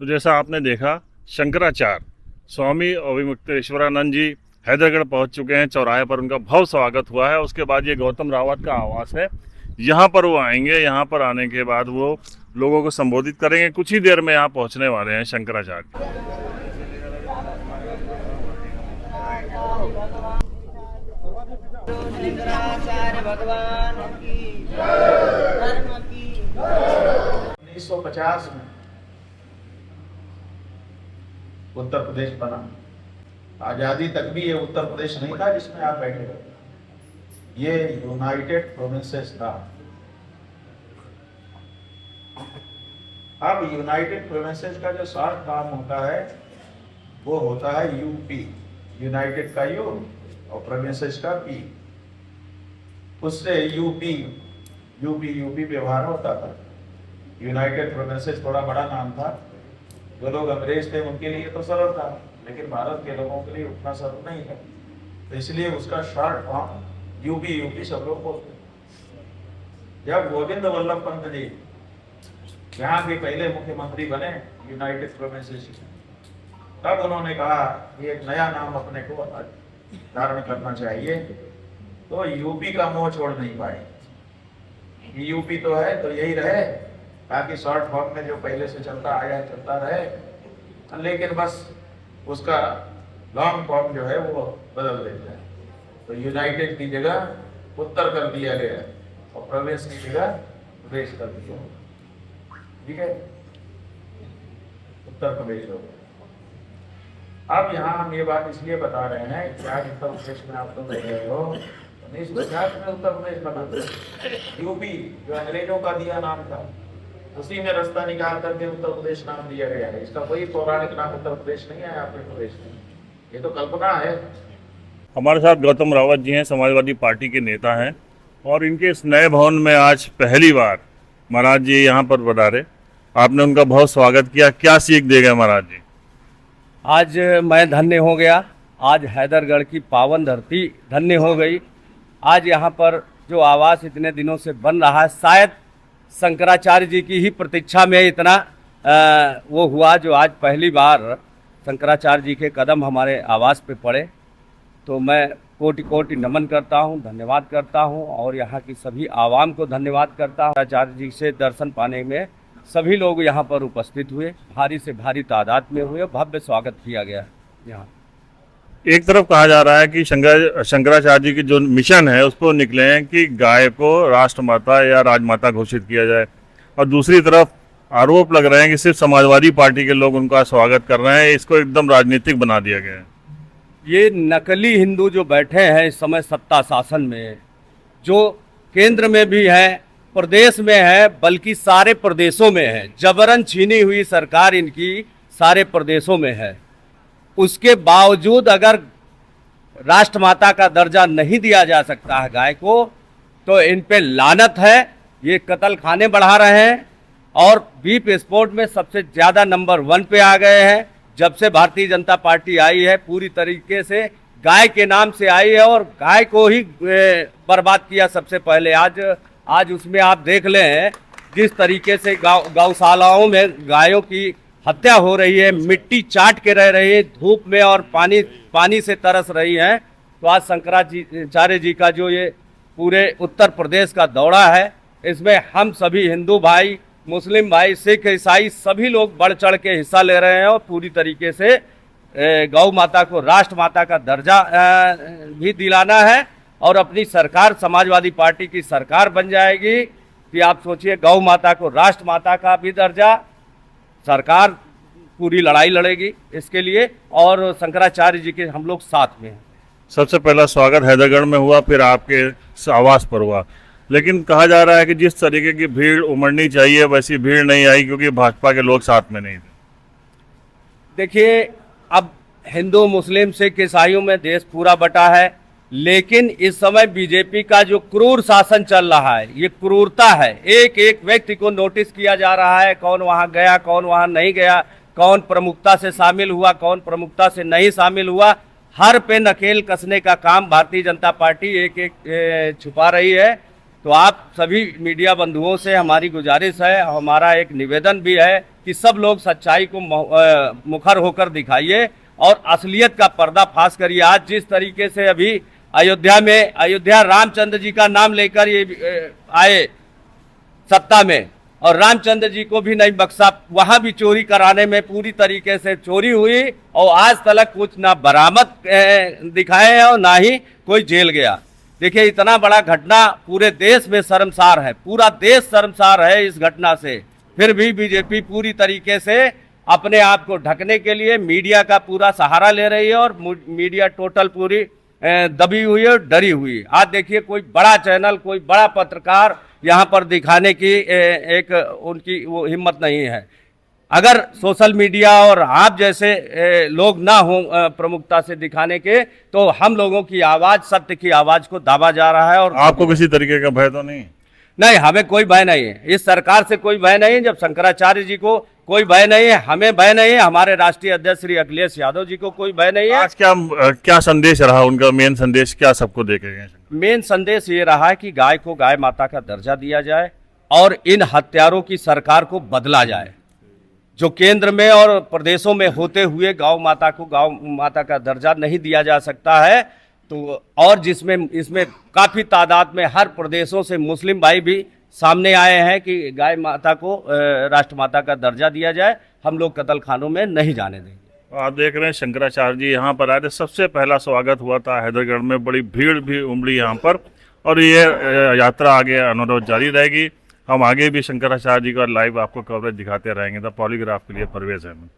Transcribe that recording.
तो जैसा आपने देखा, शंकराचार्य स्वामी अभिमुक्तेश्वरानंद जी हैदरगढ़ पहुंच चुके हैं। चौराहे पर उनका भव्य स्वागत हुआ है। उसके बाद ये गौतम रावत का आवास है, यहाँ पर वो आएंगे। यहाँ पर आने के बाद वो लोगों को संबोधित करेंगे। कुछ ही देर में यहाँ पहुँचने वाले हैं शंकराचार्य। शंकराचार्य भगवान की धर्म की 1950 में उत्तर प्रदेश बना। आजादी तक भी ये उत्तर प्रदेश नहीं था जिसमें आप बैठे हो, ये यूनाइटेड प्रोविंसेस था। अब यूनाइटेड प्रोविंसेस का जो शॉर्ट फॉर्म होता है वो होता है यूपी। यूनाइटेड का यू और प्रोविंसेस का पी, उससे यूपी व्यवहार होता था। यूनाइटेड प्रोविंसेस थोड़ा बड़ा नाम था। जो लोग अंग्रेज थे उनके लिए तो सरल था, लेकिन भारत के लोगों के लिए उतना सरल नहीं था, तो इसलिए उसका शॉर्ट फॉर्म यूपी सब लोग बोलते। जब गोविंद वल्लभ पंत जी यहाँ के पहले मुख्यमंत्री बने यूनाइटेड प्रोविंसेस, तब उन्होंने कहा कि एक नया नाम अपने को धारण करना चाहिए। तो यूपी का मोह छोड़ नहीं पाए। यूपी तो है तो यही रहे, ताकि शॉर्ट फॉर्म में जो पहले से चलता आया चलता रहे, लेकिन बस उसका लॉन्ग फॉर्म जो है वो बदल देता है। तो यूनाइटेड की जगह उत्तर कर दिया गया और प्रोविंस की जगह प्रदेश कर दिया। ठीक है, उत्तर प्रदेश हो गया। अब यहाँ हम ये बात इसलिए बता रहे हैं कि आज उत्तर प्रदेश में आप लोग रह रहे हो, 1950 में उत्तर प्रदेश बना। यूपी जो अंग्रेजों का दिया नाम था, उसी में रास्ता निकाल करके उत्तर प्रदेश नाम दिया गया है। इसका कोई पौराणिक नाम उत्तर प्रदेश नहीं है आपके प्रदेश में, ये तो कल्पना है। हमारे साथ गौतम रावत जी हैं, समाजवादी पार्टी के नेता हैं, और इनके इस नए भवन में आज पहली बार महाराज जी यहाँ पर पधारे। आपने उनका बहुत स्वागत किया। क्या सीख दे गए महाराज जी? आज मैं धन्य हो गया। आज हैदरगढ़ की पावन धरती धन्य हो गई। आज यहाँ पर जो आवास इतने दिनों से बन रहा है, शायद शंकराचार्य जी की ही प्रतीक्षा में इतना वो हुआ, जो आज पहली बार शंकराचार्य जी के कदम हमारे आवास पे पड़े। तो मैं कोटि कोटि नमन करता हूँ, धन्यवाद करता हूँ, और यहाँ की सभी आवाम को धन्यवाद करता हूँ। आचार्य जी से दर्शन पाने में सभी लोग यहाँ पर उपस्थित हुए, भारी से भारी तादाद में हुए, भव्य स्वागत किया गया यहाँ। एक तरफ कहा जा रहा है कि शंकराचार्य जी की जो मिशन है उस पर निकले हैं कि गाय को राष्ट्रमाता या राजमाता घोषित किया जाए, और दूसरी तरफ आरोप लग रहे हैं कि सिर्फ समाजवादी पार्टी के लोग उनका स्वागत कर रहे हैं। इसको एकदम राजनीतिक बना दिया गया है। ये नकली हिंदू जो बैठे हैं इस समय सत्ता शासन में, जो केंद्र में भी है, प्रदेश में है, बल्कि सारे प्रदेशों में है, जबरन छीनी हुई सरकार इनकी सारे प्रदेशों में है। उसके बावजूद अगर राष्ट्रमाता का दर्जा नहीं दिया जा सकता है गाय को, तो इन पे लानत है। ये कत्ल खाने बढ़ा रहे हैं और बीफ एक्सपोर्ट में सबसे ज़्यादा नंबर 1 पे आ गए हैं। जब से भारतीय जनता पार्टी आई है, पूरी तरीके से गाय के नाम से आई है और गाय को ही बर्बाद किया सबसे पहले। आज उसमें आप देख लें जिस तरीके से गौशालाओं में गायों की हत्या हो रही है, मिट्टी चाट के रह रही है धूप में, और पानी से तरस रही है। तो आज शंकराचार्य जी का जो ये पूरे उत्तर प्रदेश का दौरा है, इसमें हम सभी हिंदू भाई, मुस्लिम भाई, सिख, ईसाई सभी लोग बढ़ चढ़ के हिस्सा ले रहे हैं, और पूरी तरीके से गौ माता को राष्ट्रमाता का दर्जा भी दिलाना है। और अपनी सरकार समाजवादी पार्टी की सरकार बन जाएगी कि आप सोचिए, गौ माता को राष्ट्रमाता का भी दर्जा, सरकार पूरी लड़ाई लड़ेगी इसके लिए, और शंकराचार्य जी के हम लोग साथ में हैं। सबसे पहला स्वागत हैदरगढ़ में हुआ, फिर आपके आवास पर हुआ, लेकिन कहा जा रहा है कि जिस तरीके की भीड़ उमड़नी चाहिए वैसी भीड़ नहीं आई, क्योंकि भाजपा के लोग साथ में नहीं थे। देखिए, अब हिंदू मुस्लिम सिख ईसाइयों में देश पूरा बटा है, लेकिन इस समय बीजेपी का जो क्रूर शासन चल रहा है, ये क्रूरता है। एक एक व्यक्ति को नोटिस किया जा रहा है, कौन वहाँ गया, कौन वहाँ नहीं गया, कौन प्रमुखता से शामिल हुआ, कौन प्रमुखता से नहीं शामिल हुआ। हर पे नकेल कसने का काम भारतीय जनता पार्टी एक एक छुपा रही है। तो आप सभी मीडिया बंधुओं से हमारी गुजारिश है, हमारा एक निवेदन भी है कि सब लोग सच्चाई को मुखर होकर दिखाइए और असलियत का पर्दाफाश करिए। आज जिस तरीके से अभी अयोध्या रामचंद्र जी का नाम लेकर ये आए सत्ता में और रामचंद्र जी को भी नहीं बख्शा, वहां भी चोरी कराने में पूरी तरीके से चोरी हुई और आज तक कुछ ना बरामद दिखाए हैं और ना ही कोई जेल गया। देखिए इतना बड़ा घटना पूरे देश में शर्मसार है, पूरा देश शर्मसार है इस घटना से, फिर भी बीजेपी पूरी तरीके से अपने आप को ढकने के लिए मीडिया का पूरा सहारा ले रही है और मीडिया टोटल पूरी दबी हुई है, डरी हुई। आज देखिए कोई बड़ा चैनल, कोई बड़ा पत्रकार यहाँ पर दिखाने की एक उनकी वो हिम्मत नहीं है। अगर सोशल मीडिया और आप जैसे लोग ना हो प्रमुखता से दिखाने के, तो हम लोगों की आवाज़, सत्य की आवाज़ को दाबा जा रहा है। और आपको किसी तरीके का भय तो नहीं? नहीं, हमें कोई भय नहीं है, इस सरकार से कोई भय नहीं है। जब शंकराचार्य जी को कोई भय नहीं है, हमें भय नहीं है, हमारे राष्ट्रीय अध्यक्ष श्री अखिलेश यादव जी को कोई भय नहीं है। आज क्या संदेश रहा उनका? मेन संदेश क्या सबको देखे गए? मेन संदेश ये रहा है कि गाय को गाय माता का दर्जा दिया जाए और इन हत्यारों की सरकार को बदला जाए। जो केंद्र में और प्रदेशों में होते हुए गौ माता को गौ माता का दर्जा नहीं दिया जा सकता है, तो और जिसमें इसमें काफ़ी तादाद में हर प्रदेशों से मुस्लिम भाई भी सामने आए हैं कि गाय माता को राष्ट्रमाता का दर्जा दिया जाए, हम लोग कत्ल खानों में नहीं जाने देंगे। आप देख रहे हैं शंकराचार्य जी यहाँ पर आए थे, सबसे पहला स्वागत हुआ था हैदरगढ़ में, बड़ी भीड़ भी उमड़ी यहाँ पर और ये यात्रा आगे अनुरोध जारी रहेगी। हम आगे भी शंकराचार्य जी का लाइव आपको कवरेज दिखाते रहेंगे। द पॉलीग्राफ के लिए परवेज अहमद।